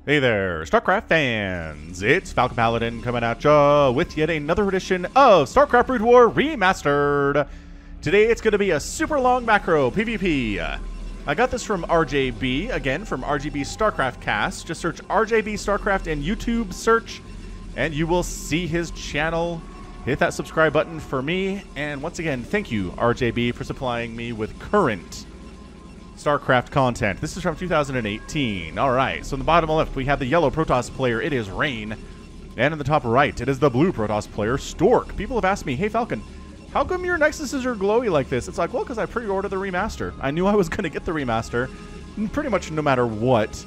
Hey there, StarCraft fans! It's Falcon Paladin coming at ya with yet another edition of StarCraft Brood War Remastered. Today it's going to be a super long macro PvP. I got this from RJB, again from RGB StarCraft Cast. Just search RJB StarCraft in YouTube search and you will see his channel. Hit that subscribe button for me. And once again, thank you RJB for supplying me with current StarCraft content. This is from 2018. Alright, so in the bottom left, we have the yellow Protoss player. It is Rain. And in the top right, it is the blue Protoss player, Stork. People have asked me, hey Falcon, how come your Nexuses are glowy like this? It's like, well, because I pre-ordered the remaster. I knew I was going to get the remaster pretty much no matter what.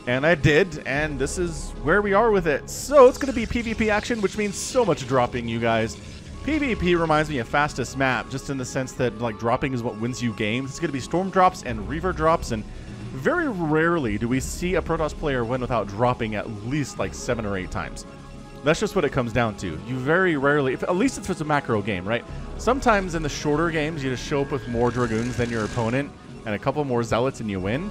And I did, and this is where we are with it. So it's going to be PvP action, which means so much dropping, you guys. PvP reminds me of fastest map, just in the sense that like dropping is what wins you games. It's going to be storm drops and reaver drops, and very rarely do we see a Protoss player win without dropping at least like 7 or 8 times. That's just what it comes down to. You very rarely, at least if it's a macro game, right? Sometimes in the shorter games, you just show up with more Dragoons than your opponent and a couple more Zealots and you win.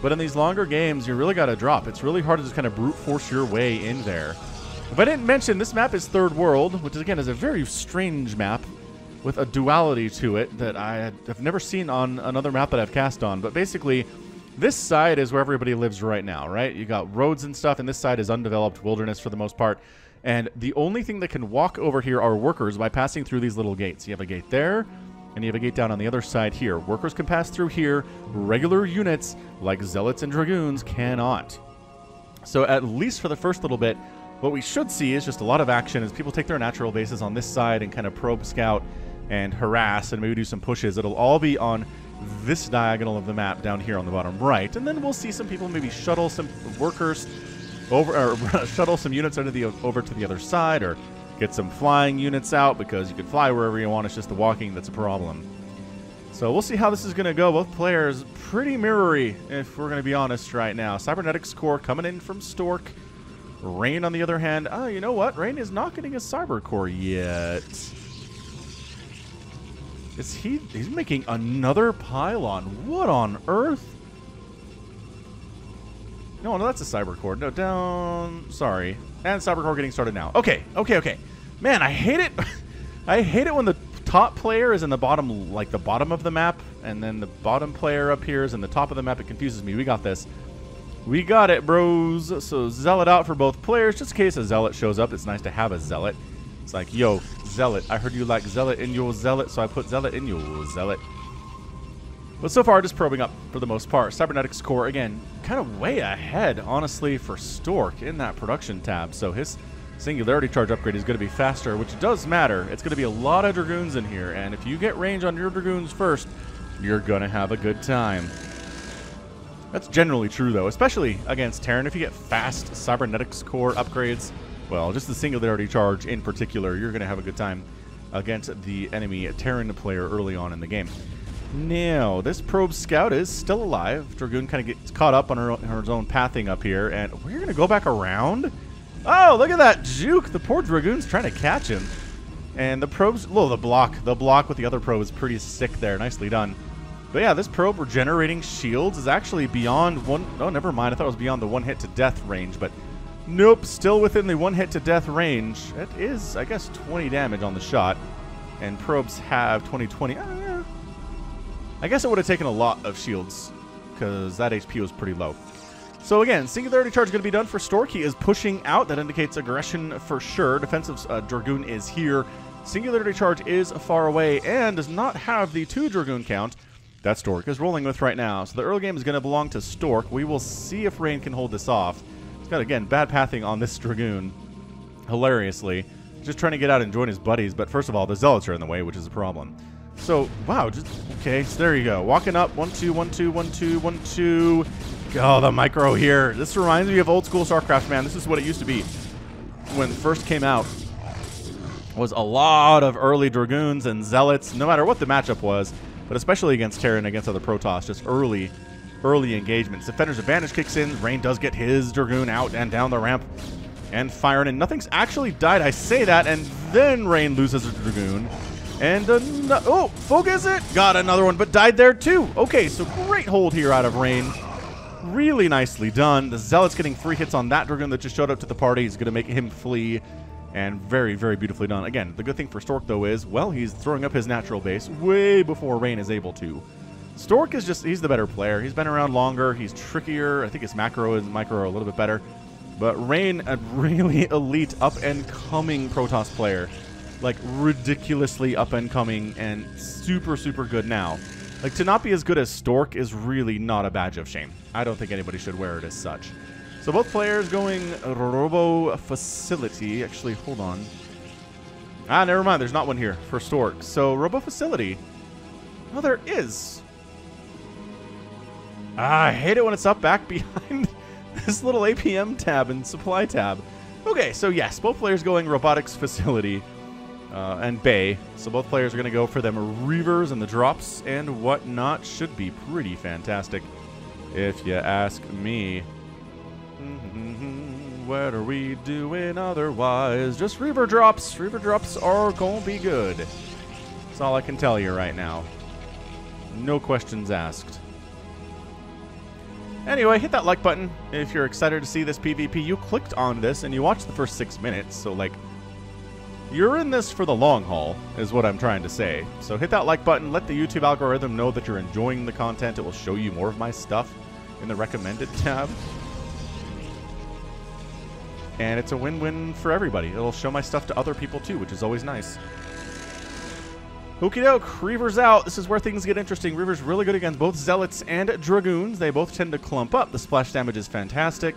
But in these longer games, you really got to drop. It's really hard to just kind of brute force your way in there. If I didn't mention, this map is Third World, which again is a very strange map with a duality to it that I have never seen on another map that I've cast on. But basically, this side is where everybody lives right now, right? You got roads and stuff, and this side is undeveloped wilderness for the most part. And the only thing that can walk over here are workers by passing through these little gates. You have a gate there, and you have a gate down on the other side here. Workers can pass through here. Regular units, like Zealots and Dragoons, cannot. So at least for the first little bit, what we should see is just a lot of action as people take their natural bases on this side and kind of probe, scout, and harass, and maybe do some pushes. It'll all be on this diagonal of the map down here on the bottom right. And then we'll see some people maybe shuttle some workers over, or shuttle some units over to the other side, or get some flying units out, because you can fly wherever you want. It's just the walking that's a problem. So we'll see how this is going to go. Both players pretty mirrory, if we're going to be honest right now. Cybernetics core coming in from Stork. Rain, on the other hand, you know what? Rain is not getting a cyber core yet. He's making another pylon. What on earth? No, that's a cyber core. No, down. Sorry. And cyber core getting started now. Okay. Man, I hate it. I hate it when the top player is in the bottom, like the bottom of the map, and then the bottom player appears in the top of the map. It confuses me. We got this. We got it, bros. So Zealot out for both players, just in case a Zealot shows up. It's nice to have a Zealot. It's like, yo, Zealot, I heard you like Zealot in your Zealot, so I put Zealot in your Zealot. But so far, just probing up for the most part. Cybernetics core, again, kind of way ahead, honestly, for Stork in that production tab. So his Singularity Charge upgrade is going to be faster, which does matter. It's going to be a lot of Dragoons in here, and if you get range on your Dragoons first, you're going to have a good time. That's generally true, though, especially against Terran. If you get fast Cybernetics core upgrades, well, just the Singularity Charge in particular, you're going to have a good time against the enemy Terran player early on in the game. Now, this probe scout is still alive. Dragoon kind of gets caught up on her own pathing up here, and we're going to go back around. Oh, look at that juke. The poor Dragoon's trying to catch him. And the probe's, the block with the other probe is pretty sick there. Nicely done. But yeah, this probe regenerating shields is actually beyond one. Oh, never mind. I thought it was beyond the one hit to death range, but nope, still within the one hit to death range. It is, I guess, 20 damage on the shot, and probes have 20. Yeah. I guess it would have taken a lot of shields because that HP was pretty low. So again, Singularity Charge is going to be done for Stork. He is pushing out. That indicates aggression for sure. Defensive Dragoon is here. Singularity Charge is far away and does not have the 2 Dragoon count that Stork is rolling with right now. So the early game is going to belong to Stork. We will see if Rain can hold this off. He's got, again, bad pathing on this Dragoon, hilariously. Just trying to get out and join his buddies, but first of all, the Zealots are in the way, which is a problem. So, wow, okay, so there you go. Walking up, 1, 2, 1, 2, 1, 2, 1, 2. Oh, the micro here. This reminds me of old school StarCraft, man. This is what it used to be when it first came out. Was a lot of early Dragoons and Zealots, no matter what the matchup was, but especially against Terran and against other Protoss, just early engagements. Defender's Advantage kicks in. Rain does get his Dragoon out and down the ramp and firing, and nothing's actually died. I say that, and then Rain loses a Dragoon. And, oh, focus it! Got another one, but died there too. Okay, so great hold here out of Rain. Really nicely done. The Zealot's getting free hits on that Dragoon that just showed up to the party. He's going to make him flee. And very, very beautifully done. Again, the good thing for Stork, though, is, well, he's throwing up his natural base way before Rain is able to. Stork is just, he's the better player. He's been around longer. He's trickier. I think his macro and micro are a little bit better. But Rain, a really elite up-and-coming Protoss player. Like, ridiculously up-and-coming and super, super good now. Like, to not be as good as Stork is really not a badge of shame. I don't think anybody should wear it as such. So both players going Robo Facility. Actually, hold on. Ah, never mind. There's not one here for Stork. So Robo Facility. Oh, there is. Ah, I hate it when it's up back behind this little APM tab and supply tab. Okay, so yes, both players going Robotics Facility and Bay. So both players are going to go for them Reavers and the drops and whatnot. Should be pretty fantastic, if you ask me. What are we doing otherwise? Just Reaver drops. Reaver drops are going to be good. That's all I can tell you right now. No questions asked. Anyway, hit that like button if you're excited to see this PvP. You clicked on this and you watched the first 6 minutes. So, like, you're in this for the long haul, is what I'm trying to say. So hit that like button. Let the YouTube algorithm know that you're enjoying the content. It will show you more of my stuff in the recommended tab. And it's a win-win for everybody. It'll show my stuff to other people too, which is always nice. Okie doke, Reaver's out. This is where things get interesting. Reaver's really good against both Zealots and Dragoons. They both tend to clump up. The splash damage is fantastic.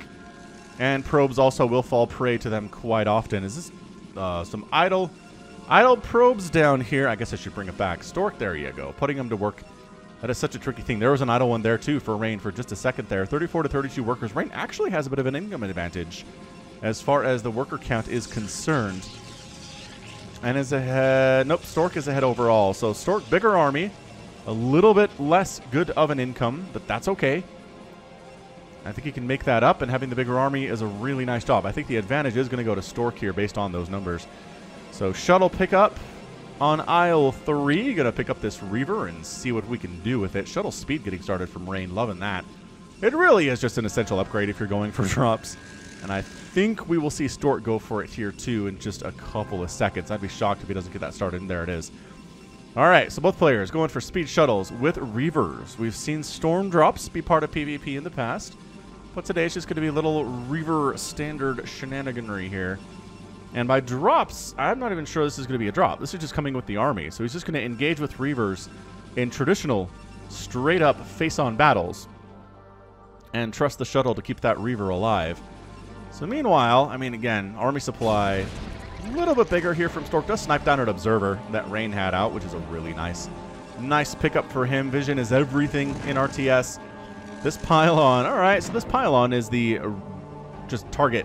And probes also will fall prey to them quite often. Is this some idle probes down here? I guess I should bring it back. Stork, there you go. Putting them to work. That is such a tricky thing. There was an idle one there too for Rain for just a second there. 34 to 32 workers. Rain actually has a bit of an income advantage as far as the worker count is concerned. And is ahead. Nope, Stork is ahead overall. So Stork, bigger army, a little bit less good of an income, but that's okay. I think he can make that up, and having the bigger army is a really nice job. I think the advantage is going to go to Stork here based on those numbers. So shuttle pickup on aisle 3. Going to pick up this Reaver and see what we can do with it. Shuttle speed getting started from Rain. Loving that. It really is just an essential upgrade if you're going for drops. And I think we will see Stork go for it here, too, in just a couple of seconds. I'd be shocked if he doesn't get that started, and there it is. All right, so both players going for speed shuttles with Reavers. We've seen Storm drops be part of PvP in the past, but today it's just going to be a little Reaver standard shenaniganry here. And by drops, I'm not even sure this is going to be a drop. This is just coming with the army. So he's just going to engage with Reavers in traditional, straight-up face-on battles and trust the shuttle to keep that Reaver alive. So meanwhile, I mean, again, army supply, a little bit bigger here from Stork. Does snipe down an observer that Rain had out, which is a really nice pickup for him. Vision is everything in RTS. This pylon, all right, so this pylon is the just target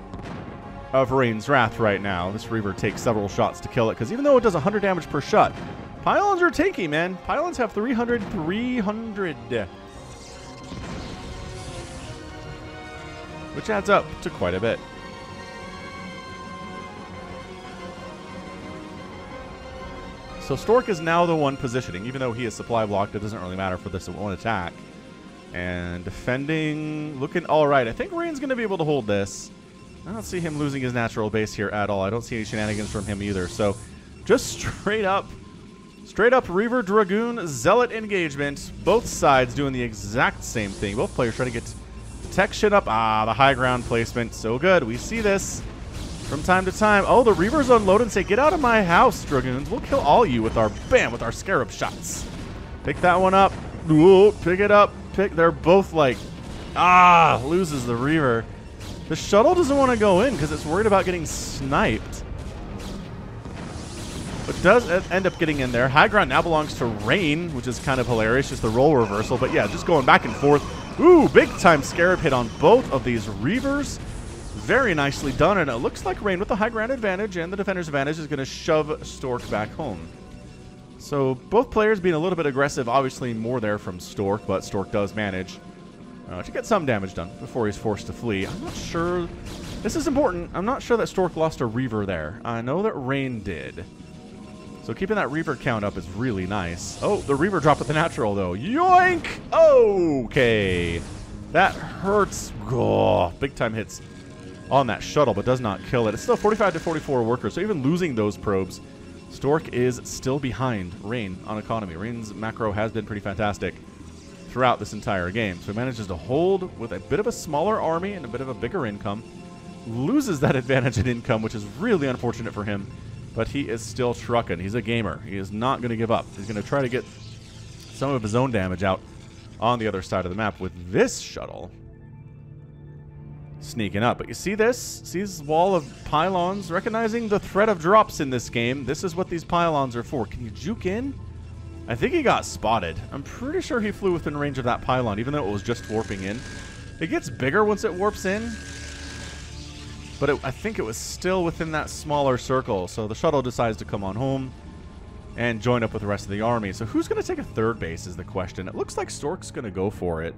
of Rain's Wrath right now. This Reaver takes several shots to kill it, because even though it does 100 damage per shot, pylons are tanky, man. Pylons have 300. Which adds up to quite a bit. So Stork is now the one positioning. Even though he is supply blocked, it doesn't really matter for this one attack. And defending, looking all right. I think Rain's going to be able to hold this. I don't see him losing his natural base here at all. I don't see any shenanigans from him either. So just straight up Reaver, Dragoon, Zealot engagement. Both sides doing the exact same thing. Both players trying to get protection up. Ah, the high ground placement. So good. We see this from time to time. Oh, the Reavers unload and say, get out of my house, Dragoons. We'll kill all you with our, bam, with our Scarab shots. Pick that one up. Whoa, pick it up. They're both like, loses the Reaver. The shuttle doesn't want to go in because it's worried about getting sniped. But does end up getting in there. High ground now belongs to Rain, which is kind of hilarious. Just the role reversal. But yeah, just going back and forth. Ooh, big time Scarab hit on both of these Reavers. Very nicely done. And it looks like Rain with the high ground advantage and the defender's advantage is going to shove Stork back home. So both players being a little bit aggressive. Obviously more there from Stork, but Stork does manage to get some damage done before he's forced to flee. I'm not sure. This is important. I'm not sure that Stork lost a Reaver there. I know that Rain did. So keeping that Reaver count up is really nice. Oh, the Reaver dropped with the natural, though. Yoink! Okay. That hurts. Oh, big time hits on that shuttle, but does not kill it. It's still 45 to 44 workers, so even losing those probes, Stork is still behind Rain on economy. Rain's macro has been pretty fantastic throughout this entire game. So he manages to hold with a bit of a smaller army and a bit of a bigger income. Loses that advantage in income, which is really unfortunate for him, but he is still trucking. He's a gamer. He is not going to give up. He's going to try to get some of his own damage out on the other side of the map with this shuttle sneaking up. But you see this? See this wall of pylons? Recognizing the threat of drops in this game, this is what these pylons are for. Can you juke in? I think he got spotted. I'm pretty sure he flew within range of that pylon, even though it was just warping in. It gets bigger once it warps in, but I think it was still within that smaller circle. So the shuttle decides to come on home and join up with the rest of the army. So who's going to take a third base is the question. It looks like Stork's going to go for it.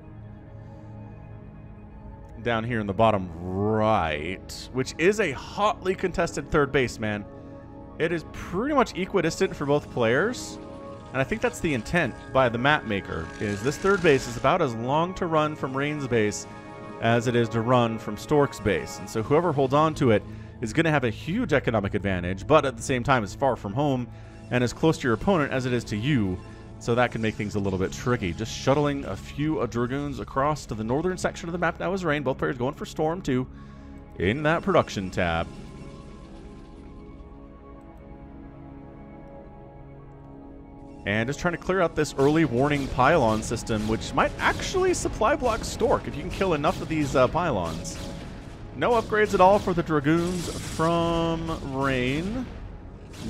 Down here in the bottom right, which is a hotly contested third base, man. It is pretty much equidistant for both players. And I think that's the intent by the map maker, is this third base is about as long to run from Rain's base as it is to run from Stork's base. And so whoever holds on to it is going to have a huge economic advantage, but at the same time is far from home and as close to your opponent as it is to you. So that can make things a little bit tricky. Just shuttling a few Dragoons across to the northern section of the map now is Rain. Both players going for Storm too in that production tab. And just trying to clear out this early warning pylon system, which might actually supply block Stork if you can kill enough of these pylons. No upgrades at all for the Dragoons from Rain.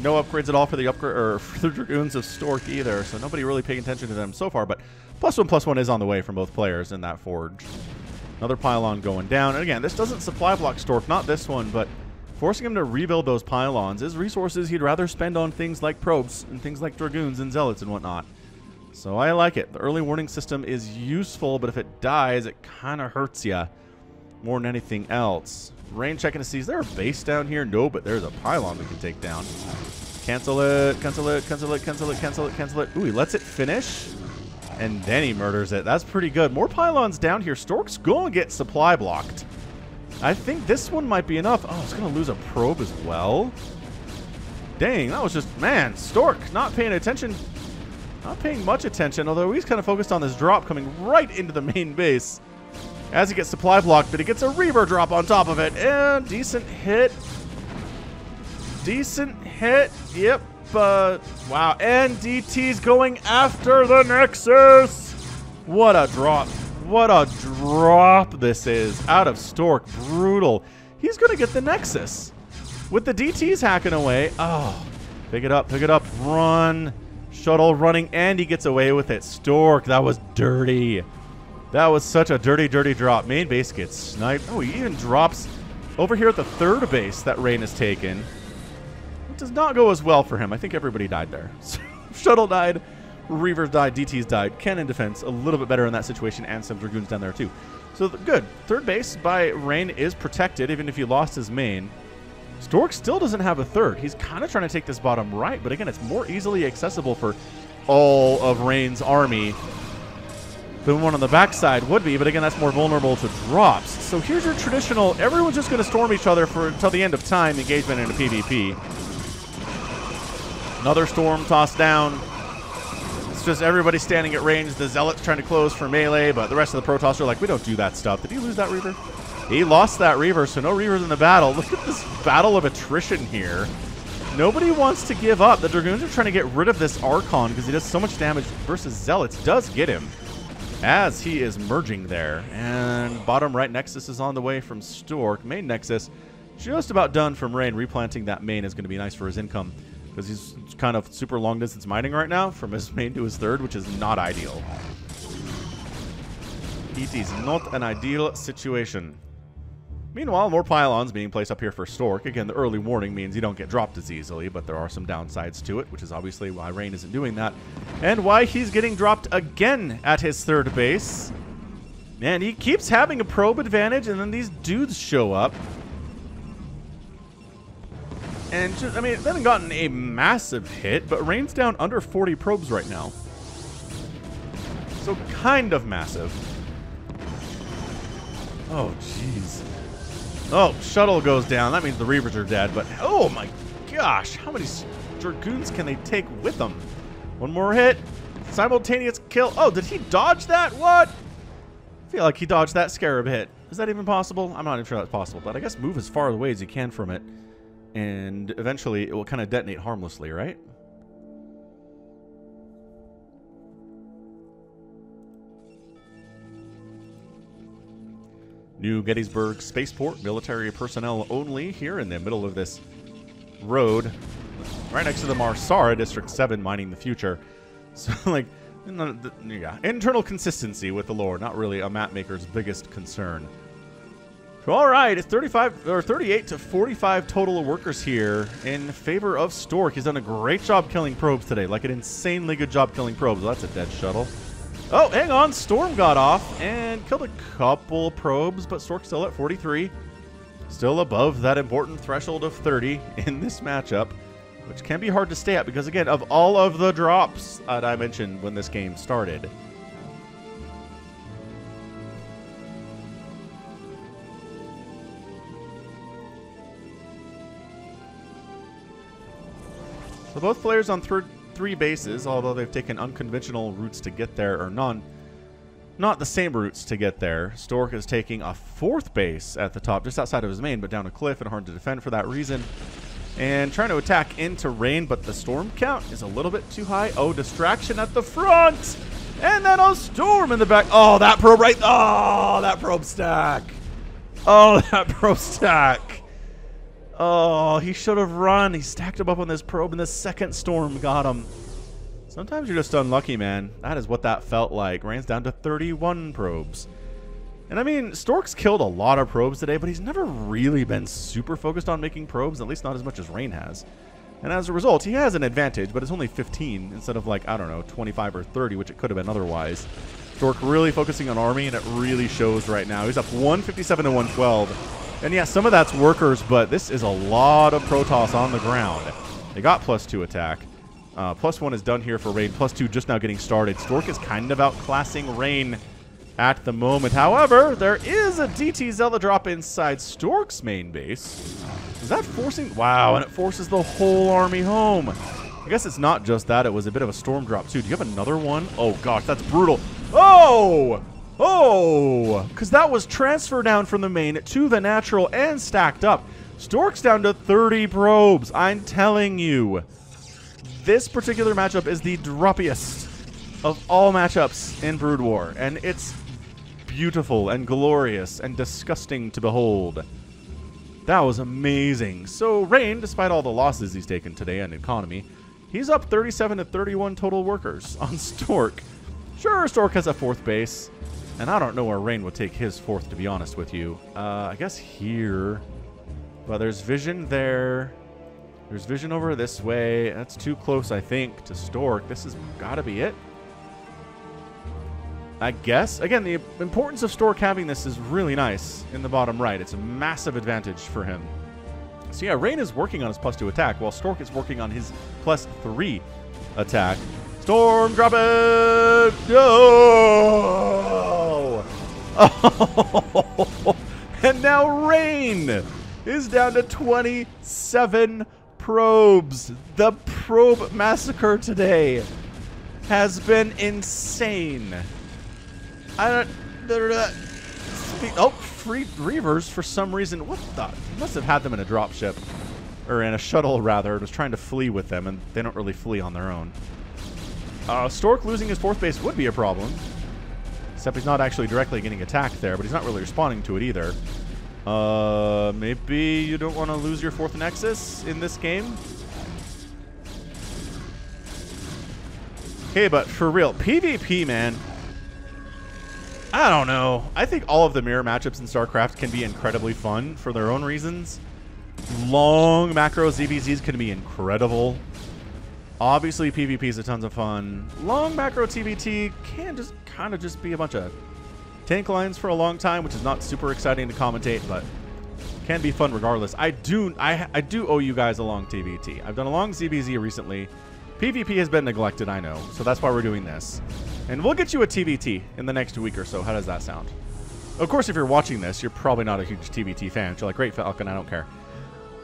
No upgrades at all for the for the Dragoons of Stork either, so nobody really paying attention to them so far, but +1/+1 is on the way from both players in that forge. Another pylon going down. And again, this doesn't supply block Stork, not this one, but forcing him to rebuild those pylons is resources he'd rather spend on things like probes and things like Dragoons and Zealots and whatnot. So I like it. The early warning system is useful, but if it dies, it kind of hurts you more than anything else. Rain checking to see, is there a base down here? No, but there's a pylon we can take down. Cancel it, cancel it, cancel it, cancel it, cancel it, cancel it. Ooh, he lets it finish, and then he murders it. That's pretty good. More pylons down here. Stork's going to get supply blocked. I think this one might be enough. Oh, it's going to lose a probe as well. Dang, that was just, man, Stork not paying attention. Not paying much attention, although he's kind of focused on this drop coming right into the main base as he gets supply blocked, but he gets a Reaver drop on top of it. And decent hit. Decent hit. Yep. Wow. And DT's going after the Nexus. What a drop. What a drop this is out of Stork. Brutal. He's going to get the Nexus with the DTs hacking away. Oh, pick it up, run. Shuttle running, and he gets away with it. Stork, that was dirty. That was such a dirty, dirty drop. Main base gets sniped. Oh, he even drops over here at the third base that Rain has taken. It does not go as well for him. I think everybody died there. Shuttle died. Reavers died, DTs died. Cannon defense a little bit better in that situation, and some Dragoons down there too. So good. Third base by Rain is protected, even if he lost his main. Stork still doesn't have a third. He's kind of trying to take this bottom right, but again, it's more easily accessible for all of Rain's army than one on the backside would be, but again, that's more vulnerable to drops. So here's your traditional, everyone's just going to storm each other for until the end of time engagement in a PvP. Another storm tossed down. It's just everybody standing at range. The Zealots trying to close for melee, but the rest of the Protoss are like, we don't do that stuff. Did he lose that Reaver? He lost that Reaver, so no Reavers in the battle. Look at this battle of attrition here. Nobody wants to give up. The Dragoons are trying to get rid of this Archon because he does so much damage versus Zealots. Does get him as he is merging there. And bottom right Nexus is on the way from Stork. Main Nexus just about done from Rain. Replanting that main is going to be nice for his income because he's kind of super long distance mining right now from his main to his third, which is not ideal. It is not an ideal situation. Meanwhile, more pylons being placed up here for Stork. Again, the early warning means you don't get dropped as easily, but there are some downsides to it, which is obviously why Rain isn't doing that. And why he's getting dropped again at his third base. Man, he keeps having a probe advantage, and then these dudes show up. And, just, I mean, they haven't gotten a massive hit, but Rain's down under 40 probes right now. So, kind of massive. Oh, jeez. Oh, shuttle goes down. That means the Reavers are dead. But, oh my gosh. How many Dragoons can they take with them? One more hit. Simultaneous kill. Oh, did he dodge that? What? I feel like he dodged that Scarab hit. Is that even possible? I'm not even sure that's possible. But I guess move as far away as you can from it. And eventually it will kind of detonate harmlessly, right? New Gettysburg Spaceport, military personnel only, here in the middle of this road, right next to the Marsara District 7, mining the future. So, like, yeah, internal consistency with the lore, not really a map maker's biggest concern. So, all right, it's 38 to 45 total workers here in favor of Stork. He's done a great job killing probes today, like an insanely good job killing probes. Well, that's a dead shuttle. Oh, hang on. Storm got off and killed a couple probes, but Stork's still at 43. Still above that important threshold of 30 in this matchup, which can be hard to stay at because, again, of all of the drops that I mentioned when this game started. So both players on three bases, although they've taken unconventional routes to get there, or not the same routes to get there. Stork is taking a fourth base at the top, just outside of his main, but down a cliff and hard to defend for that reason. And trying to attack into rain, but the storm count is a little bit too high. Oh, distraction at the front! And then a storm in the back. Oh, that probe right. Oh, that probe stack. Oh, that probe stack. Oh, he should have run. He stacked him up on this probe, and the second storm got him. Sometimes you're just unlucky, man. That is what that felt like. Rain's down to 31 probes. And I mean, Stork's killed a lot of probes today, but he's never really been super focused on making probes, at least not as much as Rain has. And as a result, he has an advantage, but it's only 15 instead of, like, I don't know, 25 or 30, which it could have been otherwise. Stork really focusing on army, and it really shows right now. He's up 157 to 112. And yeah, some of that's workers, but this is a lot of Protoss on the ground. They got +2 attack. +1 is done here for Rain. +2 just now getting started. Stork is kind of outclassing Rain at the moment. However, there is a DT Zella drop inside Stork's main base. Is that forcing? Wow, and it forces the whole army home. I guess it's not just that. It was a bit of a storm drop, too. Do you have another one? Oh, gosh, that's brutal. Oh! Oh! Because that was transfer down from the main to the natural and stacked up. Stork's down to 30 probes. I'm telling you. This particular matchup is the droppiest of all matchups in Brood War. And it's beautiful and glorious and disgusting to behold. That was amazing. So Rain, despite all the losses he's taken today and economy, he's up 37 to 31 total workers on Stork. Sure, Stork has a fourth base. And I don't know where Rain would take his fourth, to be honest with you. I guess here. But there's vision there. There's vision over this way. That's too close, I think, to Stork. This has got to be it. I guess. Again, the importance of Stork having this is really nice in the bottom right. It's a massive advantage for him. So yeah, Rain is working on his +2 attack, while Stork is working on his +3 attack. Storm, drop it! Oh! Oh! And now Rain is down to 27 probes. The probe massacre today has been insane. I don't... Oh, free Reavers for some reason. What the? He must have had them in a dropship. Or in a shuttle, rather. It was trying to flee with them, and they don't really flee on their own. Stork losing his fourth base would be a problem. Except he's not actually directly getting attacked there, but he's not really responding to it either. Maybe you don't want to lose your fourth nexus in this game? Okay, but for real, PvP, man. I don't know. I think all of the mirror matchups in StarCraft can be incredibly fun for their own reasons. Long macro ZBZs can be incredible. Obviously, PvP is a tons of fun. Long macro TVT can just kind of just be a bunch of tank lines for a long time, which is not super exciting to commentate, but can be fun regardless. I do owe you guys a long TVT. I've done a long ZBZ recently. PvP has been neglected, I know, so that's why we're doing this. And we'll get you a TVT in the next week or so. How does that sound? Of course, if you're watching this, you're probably not a huge TVT fan. You're like, great, Falcon, I don't care.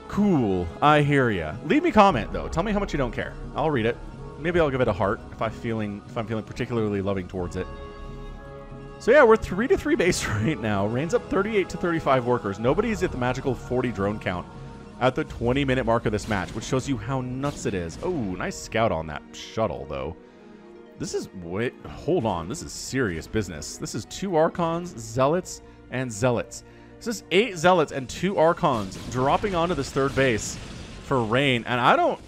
Cool, I hear ya. Leave me a comment, though. Tell me how much you don't care. I'll read it. Maybe I'll give it a heart if I'm feeling particularly loving towards it. So yeah, we're 3-3 base right now. Rain's up 38 to 35 workers. Nobody's at the magical 40 drone count at the 20-minute mark of this match, which shows you how nuts it is. Oh, nice scout on that shuttle, though. This is... Wait, hold on. This is serious business. This is 2 Archons, Zealots, and Zealots. This is 8 Zealots and 2 Archons dropping onto this third base for Rain. And I don't...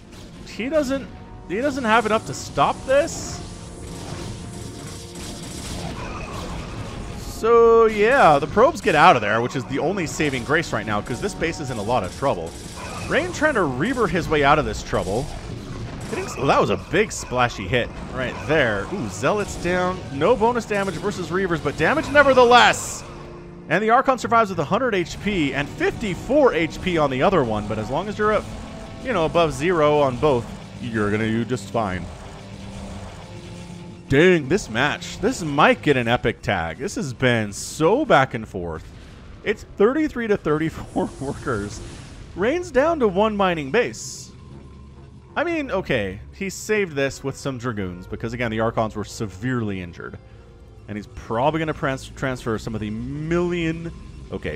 He doesn't have enough to stop this. So, yeah, the probes get out of there, which is the only saving grace right now, because this base is in a lot of trouble. Rain trying to Reaver his way out of this trouble. Oh, that was a big splashy hit right there. Ooh, Zealots down. No bonus damage versus Reavers, but damage nevertheless. And the Archon survives with 100 HP and 54 HP on the other one, but as long as you're up, you know, above 0 on both, you're going to do just fine. Dang, this match. This might get an epic tag. This has been so back and forth. It's 33 to 34 workers. Rain's down to 1 mining base. I mean, okay, he saved this with some Dragoons because, again, the Archons were severely injured. And he's probably going to transfer some of the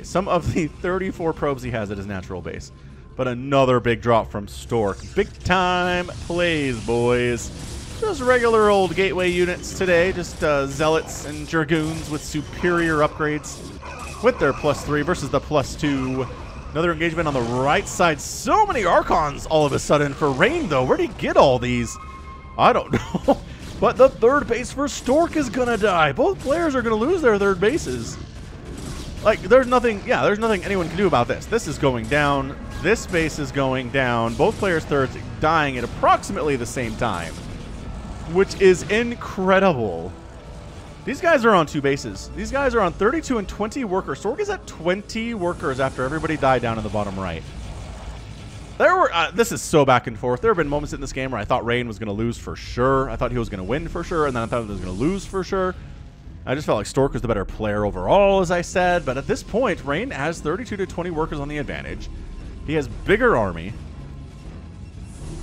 some of the 34 probes he has at his natural base. But another big drop from Stork. Big time plays, boys. Just regular old gateway units today. Just Zealots and Dragoons with superior upgrades with their +3 versus the +2. Another engagement on the right side. So many Archons all of a sudden for Rain, though. Where'd he get all these? I don't know. But the third base for Stork is going to die. Both players are going to lose their third bases. Like, there's nothing anyone can do about this. This is going down. This base is going down. Both players' thirds dying at approximately the same time, which is incredible. These guys are on 2 bases. These guys are on 32 and 20 workers. Stork is at 20 workers after everybody died down in the bottom right. This is so back and forth. There have been moments in this game where I thought Rain was going to lose for sure. I thought he was going to win for sure, and then I thought he was going to lose for sure. I just felt like Stork was the better player overall, as I said. But at this point, Rain has 32 to 20 workers on the advantage. He has bigger army.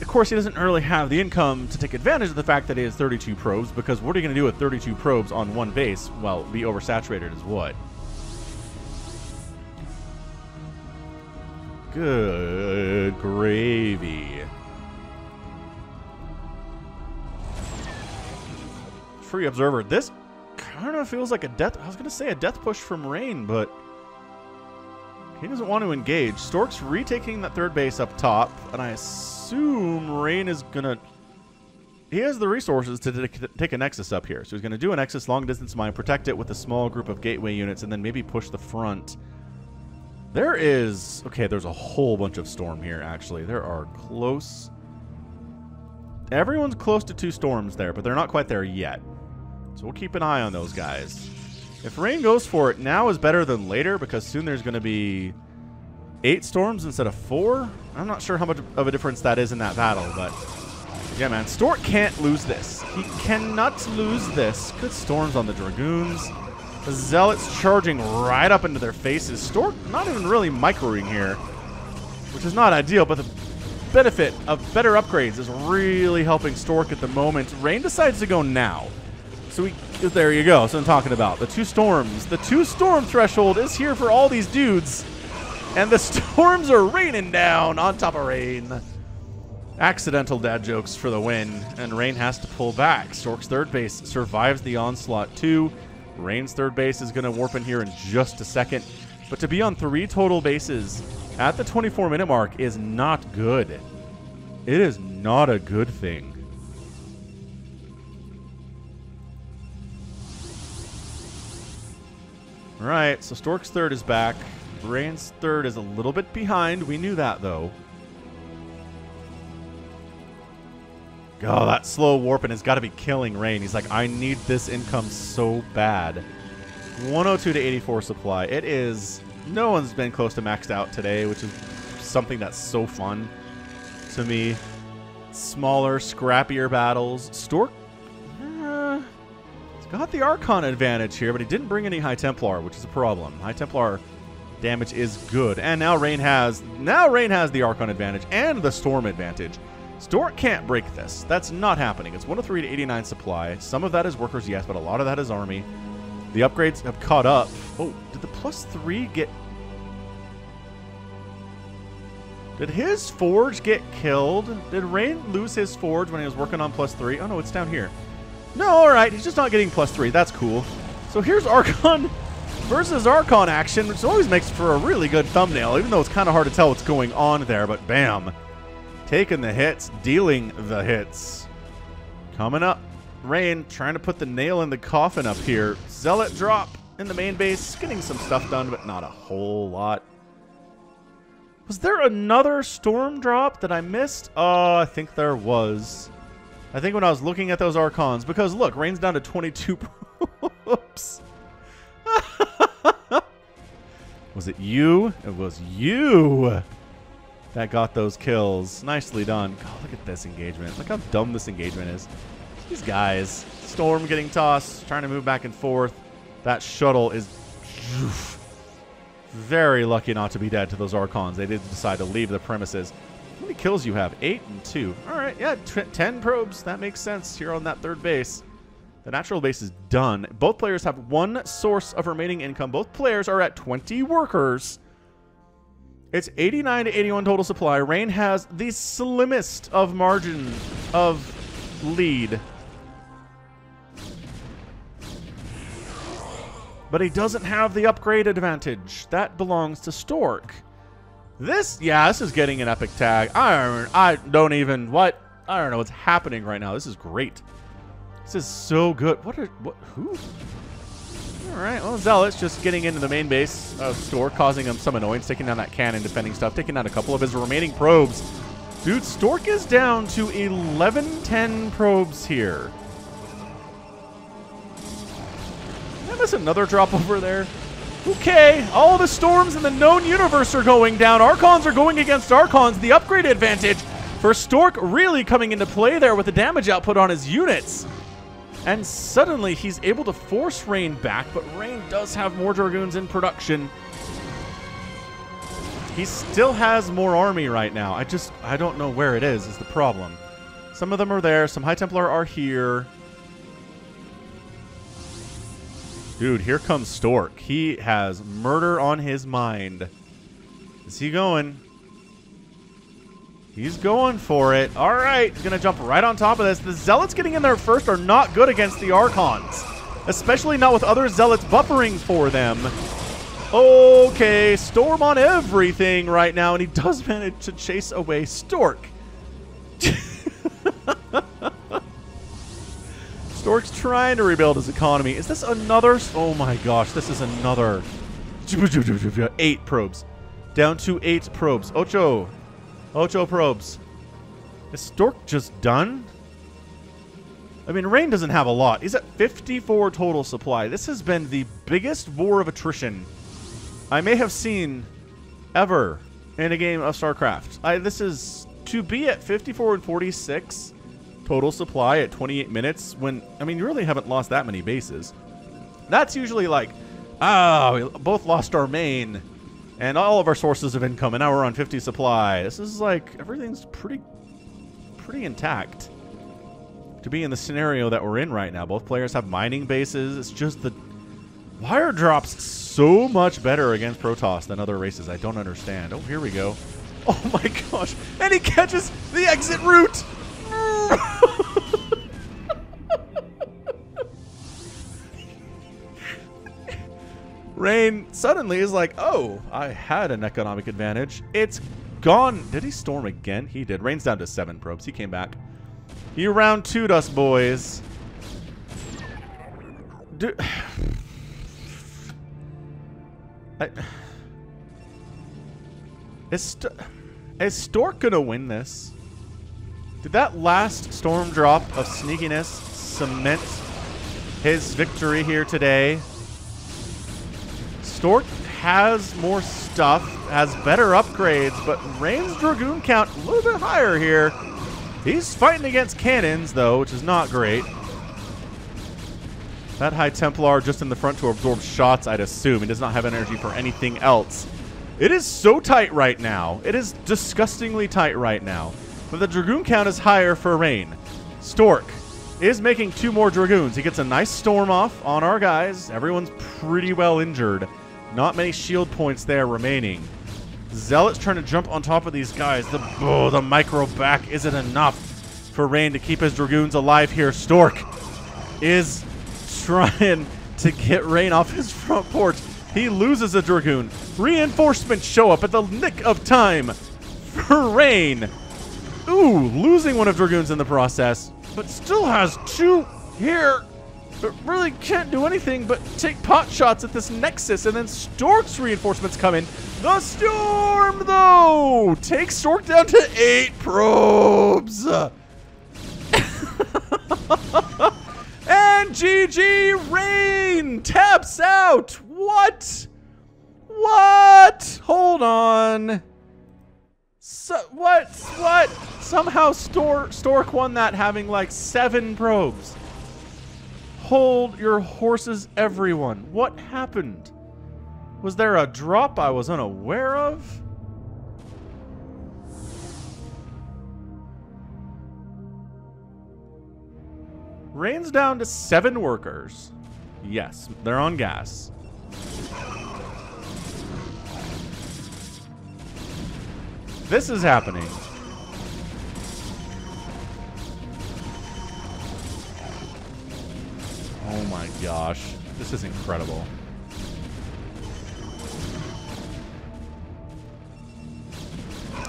Of course, he doesn't really have the income to take advantage of the fact that he has 32 probes, because what are you going to do with 32 probes on 1 base? Well, be oversaturated is what? Good gravy. Free observer. This kind of feels like a death. I was going to say a death push from Rain, but he doesn't want to engage. Stork's retaking that third base up top, and I assume Rain is going to... He has the resources to take a Nexus up here. So he's going to do a Nexus long distance mine, protect it with a small group of gateway units, and then maybe push the front. There is... Okay, there's a whole bunch of Storm here, actually. There are close... Everyone's close to 2 Storms there, but they're not quite there yet. So we'll keep an eye on those guys. If Rain goes for it, now is better than later, because soon there's going to be 8 Storms instead of 4. I'm not sure how much of a difference that is in that battle, but... Yeah, man, Stork can't lose this. He cannot lose this. Good Storms on the Dragoons. The Zealots charging right up into their faces. Stork not even really microing here, which is not ideal, but the benefit of better upgrades is really helping Stork at the moment. Rain decides to go now. So there you go. So I'm talking about the 2 Storms. The 2 Storm threshold is here for all these dudes, and the Storms are raining down on top of Rain. Accidental dad jokes for the win, and Rain has to pull back. Stork's third base survives the onslaught too. Rain's third base is going to warp in here in just a second. But to be on 3 total bases at the 24-minute mark is not good. It is not a good thing. All right, so Stork's third is back. Rain's third is a little bit behind. We knew that, though. Oh, that slow warping has got to be killing Rain. He's like, I need this income so bad. 102 to 84 supply. It is... No one's been close to maxed out today, which is something that's so fun to me. Smaller, scrappier battles. Stork... Got the Archon advantage here, but he didn't bring any High Templar, which is a problem. High Templar damage is good. And now Rain has the Archon advantage and the Storm advantage. Stork can't break this. That's not happening. It's 103 to 89 supply. Some of that is workers, yes, but a lot of that is army. The upgrades have caught up. Oh, did the +3 get... Did his forge get killed? Did Rain lose his forge when he was working on +3? Oh, no, it's down here. No, all right. He's just not getting +3. That's cool. So here's Archon versus Archon action, which always makes for a really good thumbnail, even though it's kind of hard to tell what's going on there. But bam. Taking the hits, dealing the hits. Coming up. Rain trying to put the nail in the coffin up here. Zealot drop in the main base. Getting some stuff done, but not a whole lot. Was there another storm drop that I missed? I think there was. I think when I was looking at those Archons, because look, Rain's down to 22. Oops. Was it you? It was you that got those kills. Nicely done. God, look at this engagement. Look how dumb this engagement is. These guys. Storm getting tossed, trying to move back and forth. That shuttle is very lucky not to be dead to those Archons. They did decide to leave the premises. How many kills you have? 8 and 2. All right, yeah, 10 probes. That makes sense here on that third base. The natural base is done. Both players have one source of remaining income. Both players are at 20 workers. It's 89 to 81 total supply. Rain has the slimmest of margin of lead. But he doesn't have the upgrade advantage. That belongs to Stork. This is getting an epic tag. I don't know what's happening right now. This is great. This is so good. Who? All right, well, Zealot's just getting into the main base of Stork, causing him some annoyance, taking down that cannon, defending stuff, taking down a couple of his remaining probes. Dude, Stork is down to 11-10 probes here. Did I miss another drop over there? Okay, all the storms in the known universe are going down. Archons are going against Archons. The upgrade advantage for Stork really coming into play there with the damage output on his units. And suddenly he's able to force Rain back, but Rain does have more Dragoons in production. He still has more army right now. I don't know where it is the problem. Some of them are there. Some High Templar are here. Dude, here comes Stork. He has murder on his mind. Is he going? He's going for it. All right. He's going to jump right on top of this. The Zealots getting in there first are not good against the Archons, especially not with other Zealots buffering for them. Okay, Storm on everything right now, and he does manage to chase away Stork. Stork's trying to rebuild his economy. Is this another? Oh my gosh, this is another 8 probes. Down to 8 probes. Ocho probes. Is Stork just done? I mean, Rain doesn't have a lot. He's at 54 total supply. This has been the biggest war of attrition I may have seen ever in a game of StarCraft. This is to be at 54 and 46 total supply at 28 minutes when, I mean, you really haven't lost that many bases. That's usually like, we both lost our main and all of our sources of income, and now we're on 50 supply. This is like, everything's pretty intact to be in the scenario that we're in right now. Both players have mining bases. It's just the wire drops so much better against Protoss than other races. I don't understand. Oh, here we go. Oh my gosh. And he catches the exit route. Rain suddenly is like, oh, I had an economic advantage. It's gone. Did he storm again? He did. Rain's down to 7 probes. He came back. He round 2'd us, boys. Dude. Is Stork gonna win this? Did that last storm drop of sneakiness cement his victory here today? Stork has more stuff, has better upgrades, but Rain's Dragoon count a little bit higher here. He's fighting against cannons, though, which is not great. That High Templar just in the front to absorb shots, I'd assume. He does not have energy for anything else. It is so tight right now. It is disgustingly tight right now. But the Dragoon count is higher for Rain. Stork is making 2 more Dragoons. He gets a nice storm off on our guys. Everyone's pretty well injured. Not many shield points there remaining. Zealot's trying to jump on top of these guys. The micro back isn't enough for Rain to keep his Dragoons alive here. Stork is trying to get Rain off his front porch. He loses a Dragoon. Reinforcements show up at the nick of time for Rain. Ooh, losing one of Dragoons in the process, but still has 2 here. But really can't do anything but take pot shots at this Nexus, and then Stork's reinforcements come in. The Storm, though, takes Stork down to 8 probes. And GG, Rain taps out. What? What? Hold on. What? Somehow Stork won that having like 7 probes. Hold your horses, everyone. What happened? Was there a drop I was unaware of? Rain's down to 7 workers. Yes, they're on gas. This is happening. Oh my gosh. This is incredible.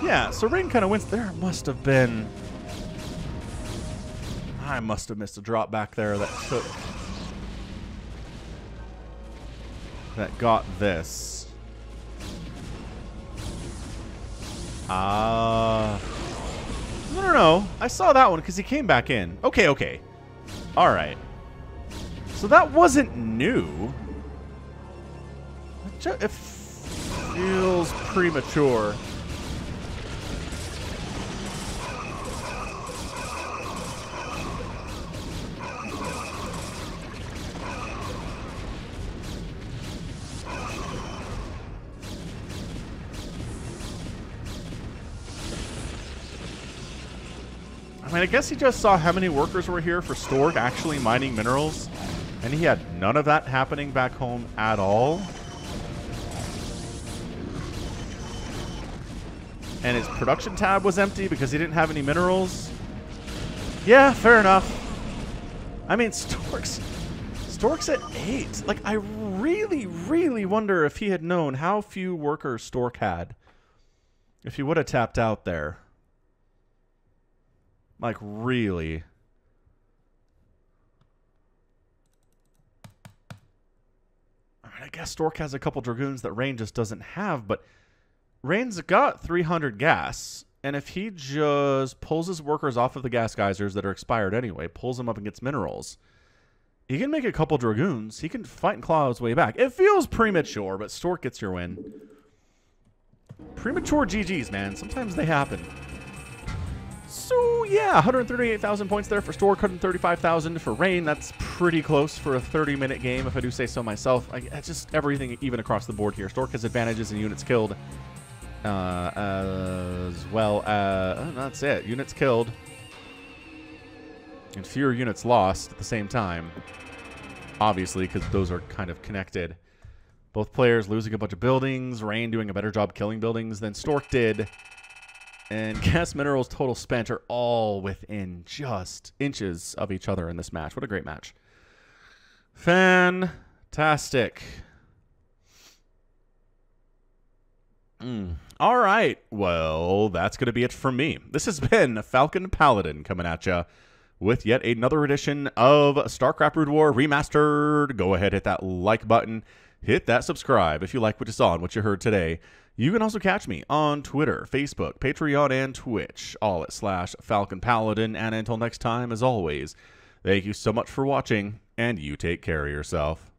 Yeah, so Rain kind of wins. There must have been... I must have missed a drop back there that took... that got this. No. I saw that one because he came back in. Okay. All right. So that wasn't new. It feels premature. I mean, I guess he just saw how many workers were here for Stork actually mining minerals, and he had none of that happening back home at all. And his production tab was empty because he didn't have any minerals. Yeah, fair enough. I mean, Stork's at 8. Like, I really wonder if he had known how few workers Stork had. If he would have tapped out there. Like, really. I guess Stork has a couple Dragoons that Rain just doesn't have, but Rain's got 300 gas, and if he just pulls his workers off of the gas geysers that are expired anyway, pulls them up and gets minerals, he can make a couple Dragoons. He can fight and claw his way back. It feels premature, but Stork gets your win. Premature GGs, man. Sometimes they happen. So, yeah, 138,000 points there for Stork, 135,000 for Rain. That's pretty close for a 30-minute game, if I do say so myself. It's just everything even across the board here. Stork has advantages in units killed, as well as... that's it. Units killed. And fewer units lost at the same time. Obviously, because those are kind of connected. Both players losing a bunch of buildings. Rain doing a better job killing buildings than Stork did. And gas minerals total spent are all within just inches of each other in this match. What a great match. Fantastic. All right. Well, that's going to be it from me. This has been Falcon Paladin coming at you with yet another edition of StarCraft Brood War Remastered. Go ahead, hit that like button. Hit that subscribe if you like what you saw and what you heard today. You can also catch me on Twitter, Facebook, Patreon, and Twitch, all at /Falcon Paladin. And until next time, as always, thank you so much for watching, and you take care of yourself.